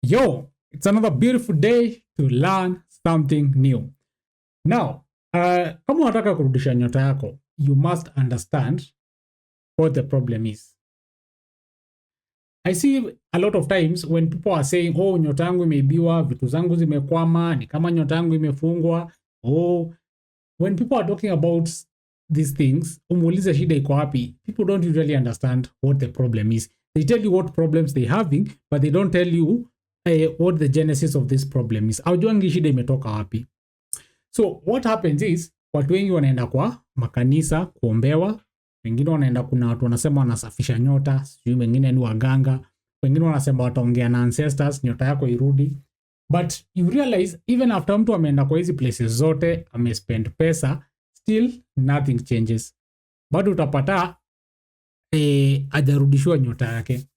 Yo, it's another beautiful day to learn something new. Now, kama unataka kurudisha nyota yako, you must understand what the problem is. I see a lot of times when people are saying, oh, nyota yangu imeibiwa, vitu zangu zimekwama, ni kama nyota yangu imefungwa. Oh, when people are talking about these things, umuulize shida iko wapi, people don't usually understand what the problem is. They tell you what problems they're having, but they don't tell you what the genesis of this problem is. Haujuangi shida imetoka wapi. So what happens is, watu wengi wanaenda kwa makanisa kuombewa, wengine wanaenda, kuna watu wanasema wanasafisha nyota, sijui wengine ni waganga, wengine wanasema wataongea na ancestors nyota yako irudi. But you realize even after mtu ameenda kwa hizi places zote, amespend pesa, still nothing changes. Bado utapata hajarudishiwa nyota yake.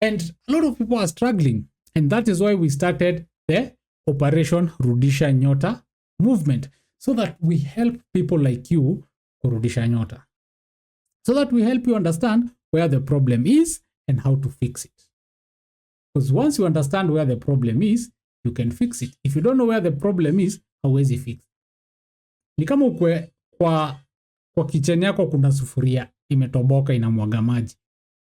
And a lot of people are struggling. And that is why we started the Operation Rudisha Nyota movement, so that we help people like you kurudisha nyota. So that we help you understand where the problem is and how to fix it. Because once you understand where the problem is, you can fix it. If you don't know where the problem is, hauwezi fix it. Ni kama ukwe kwa kitchen yako kuna sufuria imetoboka inamwaga maji.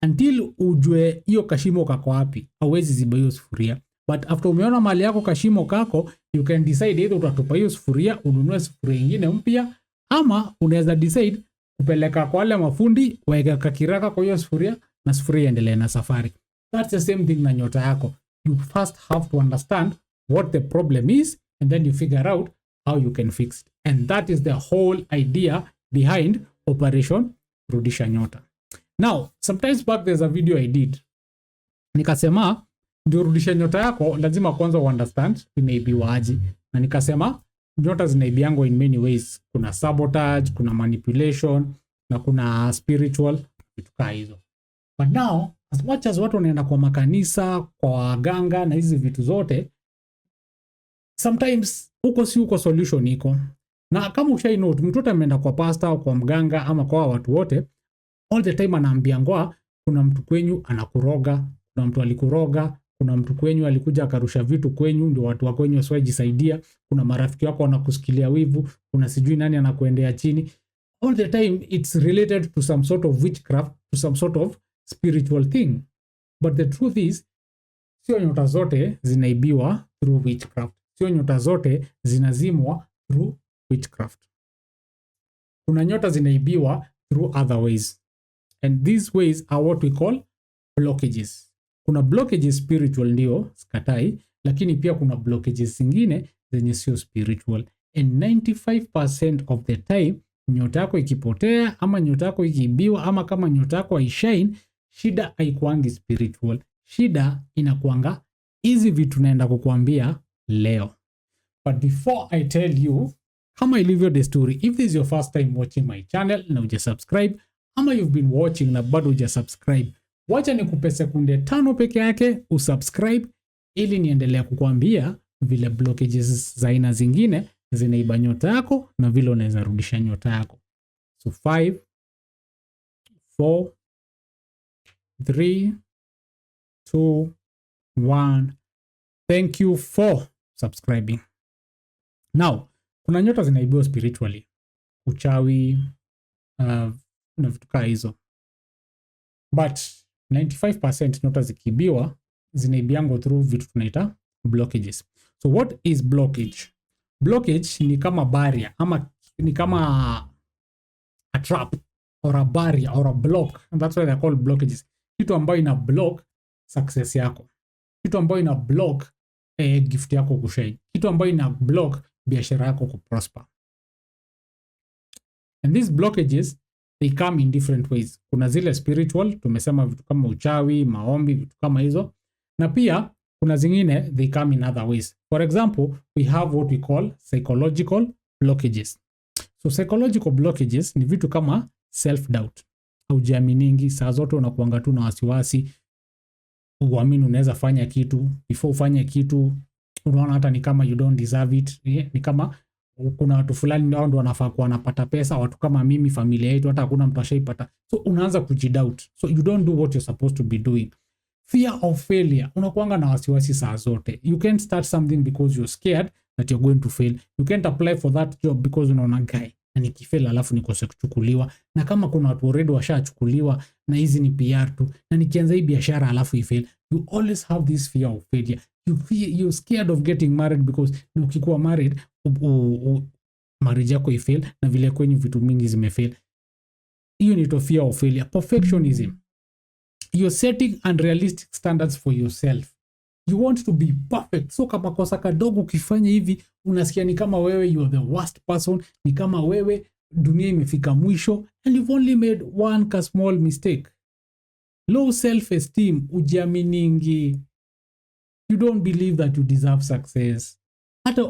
Until ujue hiyo kashimo kako wapi, hauwezi ziba hiyo sufuria. But after umeona mali yako kashimo kako, you can decide either utatupa hiyo sufuria, ununue sufuria nyingine mpya, ama unaweza decide kupeleka kwa wale mafundi waeka kakiraka kwa hiyo sufuria na sufuria iendelee na safari. That's the same thing na nyota yako. You first have to understand what the problem is, and then you figure out how you can fix it. And that is the whole idea behind Operation Rudisha Nyota. Now, sometimes back there's a video I did. Nikasema, ndio rudisha nyota yako, lazima kwanza understand imeibiwa aje. Na nikasema, nyota zinaibiangwa in many ways. Kuna sabotage, kuna manipulation, na kuna spiritual, vitu kaa hizo. But now, as much as watu wanaenda kwa makanisa, kwa waganga na hizi vitu zote, sometimes huko solution iko. Na kama ushai note, mtu ameenda kwa pastor au kwa mganga ama kwa watu wote, all the time anaambiangwa kuna mtu kwenyu anakuroga, kuna mtu alikuroga, kuna mtu kwenyu alikuja akarusha vitu kwenyu ndio watu wa kwenyu wasiwajisaidia, kuna marafiki wako wanakusikilia wivu, kuna sijui nani anakuendea chini. All the time it's related to some sort of witchcraft, to some sort of spiritual thing. But the truth is, sio nyota zote zinaibiwa through witchcraft. Sio nyota zote zinazimwa through witchcraft. Kuna nyota zinaibiwa through other ways. And these ways are what we call blockages. Kuna blockages spiritual ndio, skatai, lakini pia kuna blockages zingine zenye sio spiritual. And 95% of the time, nyota yako ikipotea, ama nyota yako ikiibiwa, ama kama nyota yako haishine, shida haikuangi spiritual. Shida inakuanga hizi vitu naenda kukuambia leo. But before I tell you, kama ilivyo desturi, if this is your first time watching my channel na hujasubscribe, ama you've been watching na bado hujasubscribe, wacha nikupe sekunde 5 peke yake usubscribe, ili niendelea kukuambia vile blockages za aina zingine zinaiba nyota yako na vile unaweza rudisha nyota yako. So 5, 4, 3, 2, 1. Thank you for subscribing. Now, kuna nyota zinaibiwa spiritually. Uchawi, na vitu kaa hizo. But 95% nyota zikiibiwa zinaibiangwa through vitu tunaita blockages. So what is blockage? Blockage ni kama barrier, ama ni kama a trap or a barrier or a block. And that's why they're called blockages. Kitu ambayo ina block success yako. Kitu ambayo ina block gift yako kushine. Kitu ambayo ina block biashara yako kuprosper. And these blockages, they come in different ways. Kuna zile spiritual, tumesema vitu kama uchawi, maombi, vitu kama hizo. Na pia kuna zingine, they come in other ways. For example, we have what we call psychological blockages. So psychological blockages ni vitu kama self-doubt. Haujiaminingi, saa zote unakuanga tu na wasiwasi. Uamini unaweza fanya kitu, before ufanye kitu, unaona hata ni kama you don't deserve it. Ni kama kuna watu fulani ndio wanafaa kuwa wanapata pesa, watu kama mimi, familia yetu, hata hakuna mtu ashaipata. So unaanza kujidoubt. So you don't do what you're supposed to be doing. Fear of failure. Unakuanga na wasiwasi saa zote. You can't start something because you're scared that you're going to fail. You can't apply for that job because unaona guy, na nikifail alafu nikose kuchukuliwa, na kama kuna watu already washachukuliwa na hizi ni PR tu, na nikianza hii biashara alafu ifail. You always have this fear of failure. You're scared of getting married because ukikuwa married marriage yako ifail, na vile kwenye vitu mingi zimefail. Hiyo ni fear of failure. Perfectionism. You're setting unrealistic standards for yourself. You want to be perfect. So kama kosa kadogo ukifanya hivi, unasikia ni kama wewe you are the worst person, ni kama wewe dunia imefika mwisho, and you've only made one small mistake. Low self-esteem, ujiaminingi. You don't believe that you deserve success.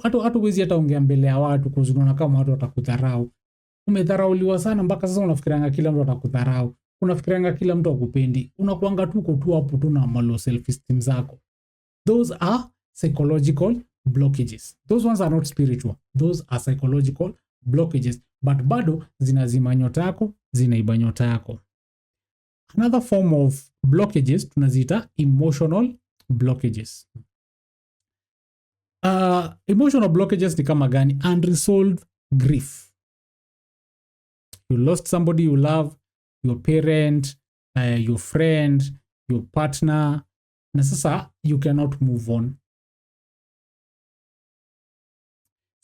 Hata uwezi hata ongea mbele ya watu kwa sababu unaona kama watu watakudharau. Umedharauliwa sana mpaka sasa unafikirianga kila mtu atakudharau. Unafikirianga kila mtu akupendi. Unakuanga tu hapo tu na low self-esteem zako. Those are psychological blockages. Those ones are not spiritual. Those are psychological blockages. But bado zinazima nyota yako, zinaiba nyota yako. Another form of blockages tunaziita emotional blockages. Emotional blockages ni kama gani? Unresolved grief. You lost somebody you love, your parent, your friend, your partner, na sasa you cannot move on.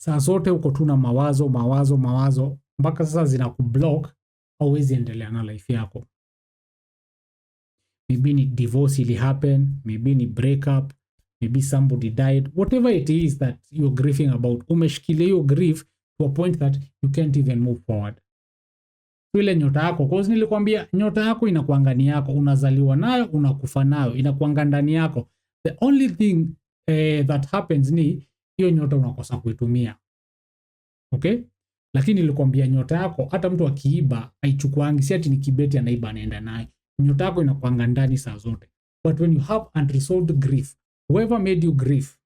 Saa zote uko tu na mawazo mpaka sasa zinakublock, hauwezi endelea na life yako. Maybe ni divorce ili happen, maybe ni breakup, maybe somebody died, whatever it is that you're grieving about. Umeshikilia hiyo grief to a point that you can't even move forward. Ile nyota yako, kwa sababu nilikwambia nyota yako inakuanga ni yako, unazaliwa nayo, unakufa nayo, inakuanga ndani yako. The only thing that happens ni hiyo nyota unakosa kuitumia. Okay? Lakini nilikwambia nyota yako hata mtu akiiba haichukuangi, si ati ni kibeti anaiba anaenda naye. Nyota yako inakuanga ndani saa zote. But when you have unresolved grief, whoever made you grief,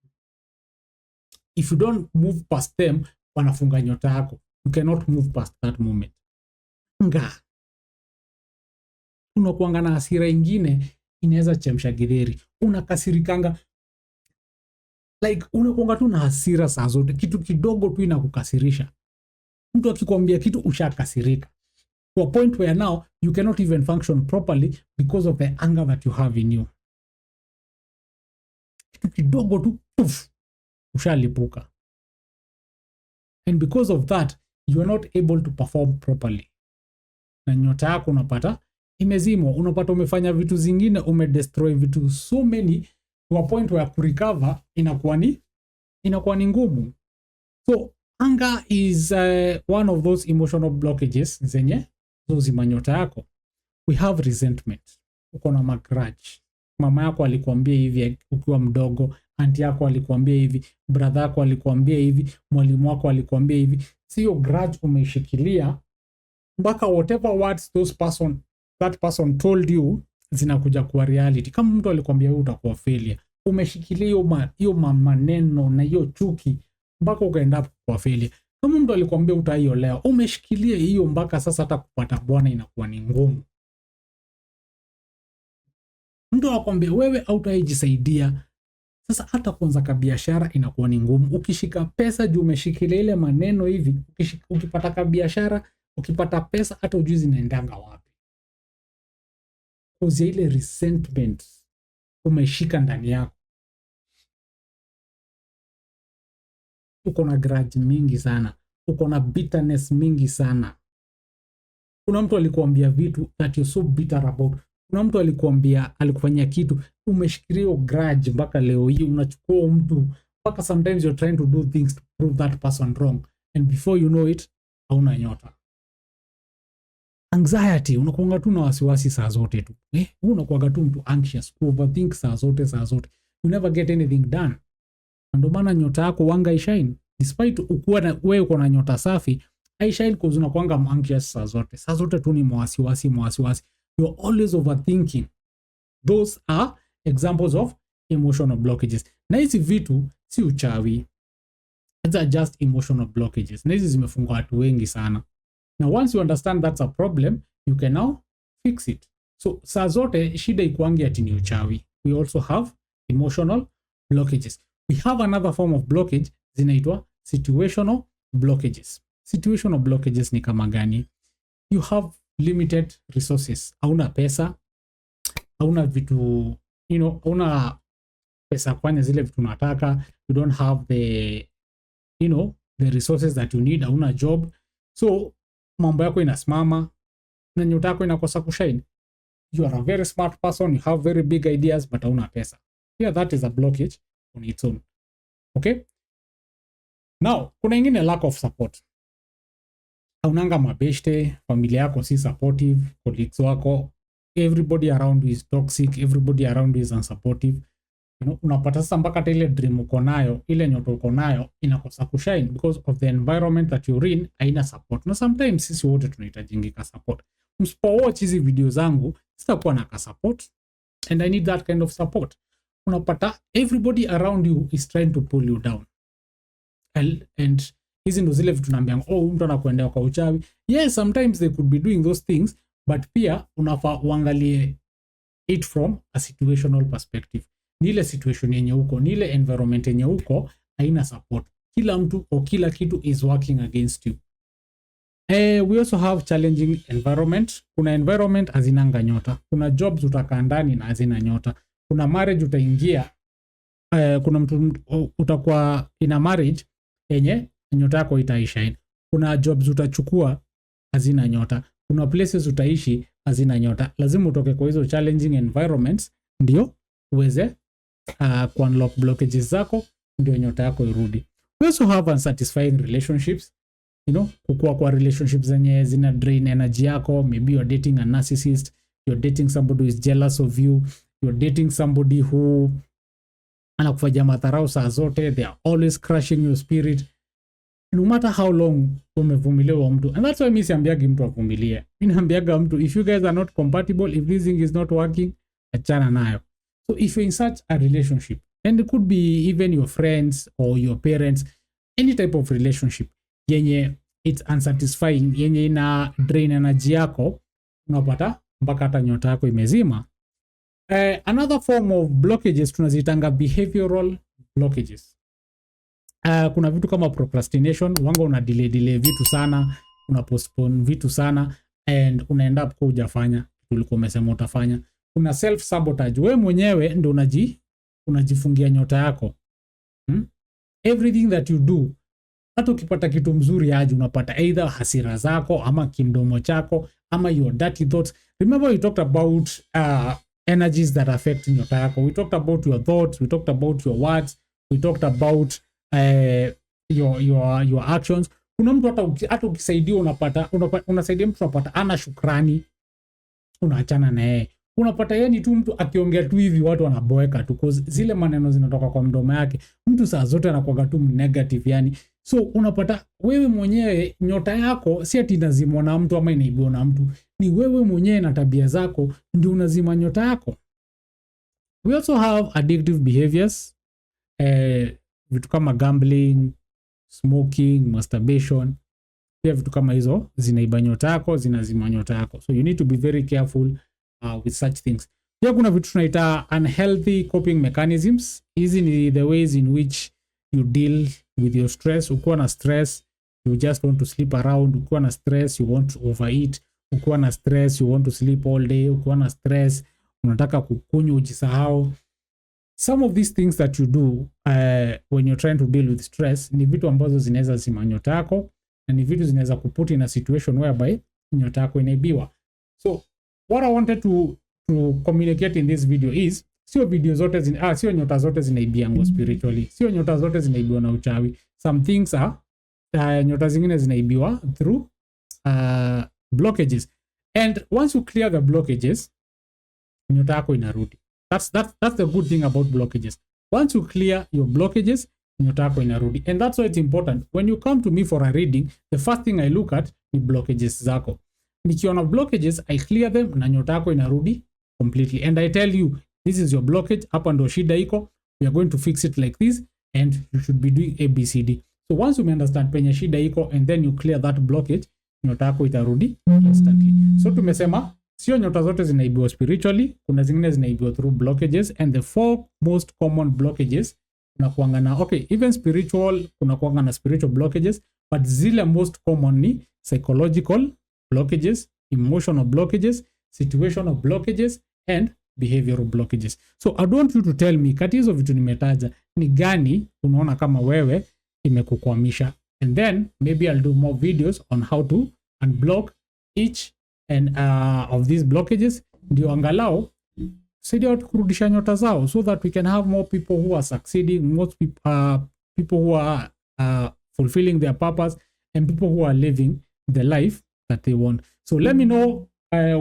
if you don't move past them, wanafunga nyota yako. You cannot move past that moment. Unakuanga na hasira ingine inaweza chemsha githeri. Unakasirikanga, like unakuanga tu na hasira saa zote, kitu kidogo tu inakukasirisha. Mtu akikwambia kitu ushakasirika to a point where now you cannot even function properly because of the anger that you have in you. Kitu kidogo tu ushalipuka, and because of that you are not able to perform properly. Na nyota yako unapata imezimwa, unapata umefanya vitu zingine, umedestroy vitu so many to a point where kurecover inakuwa ni ngumu. So anger is one of those emotional blockages zenye zozima nyota yako. We have resentment. Uko na magrudge. Mama yako alikuambia hivi ukiwa mdogo, aunti yako alikuambia hivi, brother yako alikuambia hivi, mwalimu wako alikuambia hivi. Sio grudge umeishikilia mpaka whatever words that person told you zinakuja kuwa reality. Kama mtu alikwambia wewe utakuwa failure, umeshikilia hiyo maneno na hiyo chuki mpaka ukaenda kwa failure. Kama mtu alikwambia utaiolewa, umeshikilia hiyo mpaka sasa hata kupata bwana inakuwa ni ngumu. Mtu anakuambia wewe hautajisaidia, sasa hata kuanza biashara inakuwa ni ngumu. Ukishika pesa juu umeshikilia ile maneno hivi, ukipata biashara, ukipata pesa hata ujui zinaendanga wapi. Kwa ile resentment umeshika ndani yako. Uko na grudge mingi sana, uko na bitterness mingi sana. Kuna mtu alikuambia vitu that you're so bitter about. Kuna mtu alikufanyia kitu, umeshikilia grudge mpaka leo hii. Unachukua mtu mpaka sometimes you're trying to do things to prove that person wrong, and before you know it hauna nyota. Anxiety, unakuanga tu na wasiwasi saa zote tu. Unakuanga tu mtu anxious, overthink saa zote. You never get anything done. Ndio maana nyota yako wanga ishine. Despite wewe uko na nyota safi, ishine kwa unakuanga anxious saa zote. Saa zote tu ni wasiwasi. You're always overthinking. Those are examples of emotional blockages. Na hizi vitu si uchawi. These are just emotional blockages. Na hizi zimefunga watu wengi sana. Now once you understand that's a problem, you can now fix it. So saa zote shida ikuangi ati ni uchawi. we also have emotional blockages. We have another form of blockage zinaitwa situational blockages. Situational blockages ni kama gani? You have limited resources. Hauna pesa, hauna vitu, hauna pesa kufanya zile vitu unataka. You don't have the resources that you need. Hauna job, so mambo yako inasimama na nyota yako inakosa kushine. You are a very smart person, you have very big ideas, but hauna pesa. Yeah, that is a blockage on its own. Okay? Now, kuna ingine lack of support. Haunanga mabeshte, familia yako si supportive, colleagues wako, everybody around you is toxic, everybody around you is unsupportive. Unapata sasa mpaka ile dream uko nayo, ile nyota uko nayo inakosa kushine because of the environment that you're in, haina support. Na sometimes sisi wote tunahitajika support. Msipowatch hizi video zangu, sitakuwa na support, and I need that kind of support. Unapata everybody around you is trying to pull you down. And hizi ndo zile vitu naambia, mtu anakuendea kwa uchawi. Yes, sometimes they could be doing those things, but pia unafaa uangalie it from a situational perspective. Ni ile situation yenye uko, ni ile environment yenye uko, haina support. Kila mtu au kila kitu is working against you. We also have challenging environment. Kuna environment hazinanga nyota. Kuna jobs utakaa ndani na hazina nyota. Kuna marriage utaingia, kuna mtu utakuwa in a marriage yenye nyota yako itaishine. Kuna jobs utachukua hazina nyota. Kuna places utaishi hazina nyota. Lazima utoke kwa hizo challenging environments ndio uweze ku-unlock blockages zako, ndio nyota yako irudi. We also have unsatisfying relationships. Kukua kwa relationships zenye zina drain energy yako. Maybe you're dating a narcissist, you're dating somebody who is jealous of you, you're dating somebody who anakufanyia madharau saa zote, they are always crushing your spirit. No matter how long umevumilia wa mtu. And that's why mimi siambiagi mtu avumilie. Mimi naambiaga mtu, if you guys are not compatible, if this thing is not working, achana nayo. So if you're in such a relationship, and it could be even your friends or your parents, any type of relationship yenye it's unsatisfying, yenye ina drain energy yako, unapata mpaka hata nyota yako imezima. Another form of blockages tunazitanga behavioral blockages. Kuna vitu kama procrastination, wanga una delay vitu sana, una postpone vitu sana, and unaenda up kwa hujafanya ulikuwa umesema utafanya. Kuna self sabotage, wewe mwenyewe ndio unajifungia nyota yako. Everything that you do, hata ukipata kitu mzuri aje unapata either hasira zako ama kimdomo chako ama your dirty thoughts. Remember we talked about energies that affect nyota yako. We talked about your thoughts, we talked about your words, we talked about your actions. Kuna mtu hata ukisaidia unasaidia mtu unapata ana shukrani, unaachana na yeye. Unapata yani tu mtu akiongea tu hivi watu wanaboeka tu because zile maneno zinatoka kwa mdomo yake. Mtu saa zote anakuwa tu negative yani. So unapata wewe mwenyewe nyota yako si ati inazimwa na mtu ama inaibiwa na mtu. Ni wewe mwenyewe na tabia zako ndio unazima nyota yako. We also have addictive behaviors. Vitu kama gambling, smoking, masturbation. Pia vitu kama hizo zinaiba nyota yako, zinazima nyota yako. So you need to be very careful with such things. Pia kuna vitu tunaita unhealthy coping mechanisms. Hizi ni the ways in which you deal with your stress. Ukiwa na stress, you just want to sleep around. Ukiwa na stress, you want to overeat. Ukiwa na stress, you want to sleep all day. Ukiwa na stress, unataka kukunywa ujisahau. Some of these things that you do when you're trying to deal with stress ni vitu ambazo zinaweza zima nyota yako, na ni vitu zinaweza kuput in a situation whereby nyota yako inaibiwa. So what I wanted to communicate in this video is sio nyota zote zinaibiwa spiritually. Sio nyota zote zinaibiwa na uchawi. Some things are nyota zingine zinaibiwa through blockages. And once you clear the blockages, nyota yako inarudi. That's the good thing about blockages. Once you clear your blockages, nyota yako inarudi. And that's why it's important. When you come to me for a reading, the first thing I look at ni blockages zako. Nikiona blockages, I clear them na nyota yako inarudi completely. And I tell you, this is your blockage, hapa ndo shida iko. We are going to fix it like this, and you should be doing ABCD. So once you understand penye shida iko and then you clear that blockage, nyota yako itarudi instantly. So tumesema Sio nyota zote zinaibiwa spiritually, kuna zingine zinaibiwa through blockages, and the 4 most common blockages kuna kuanga na, okay, even spiritual kuna kuanga na spiritual blockages, but zile most common ni psychological blockages, emotional blockages, situational blockages and behavioral blockages. So I want you to tell me, kati hizo vitu nimetaja, ni gani unaona kama wewe imekukwamisha, and then maybe I'll do more videos on how to unblock each and of these blockages, ndio angalau saidia watu kurudisha nyota zao, so that we can have more people who are succeeding, most people who are fulfilling their purpose, and people who are living the life that they want. So let me know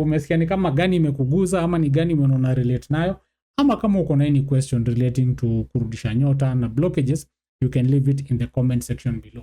umesikia ni kama gani imekuguza, ama ni gani unaona relate nayo, ama kama uko na any question relating to kurudisha nyota na blockages, you can leave it in the comment section below.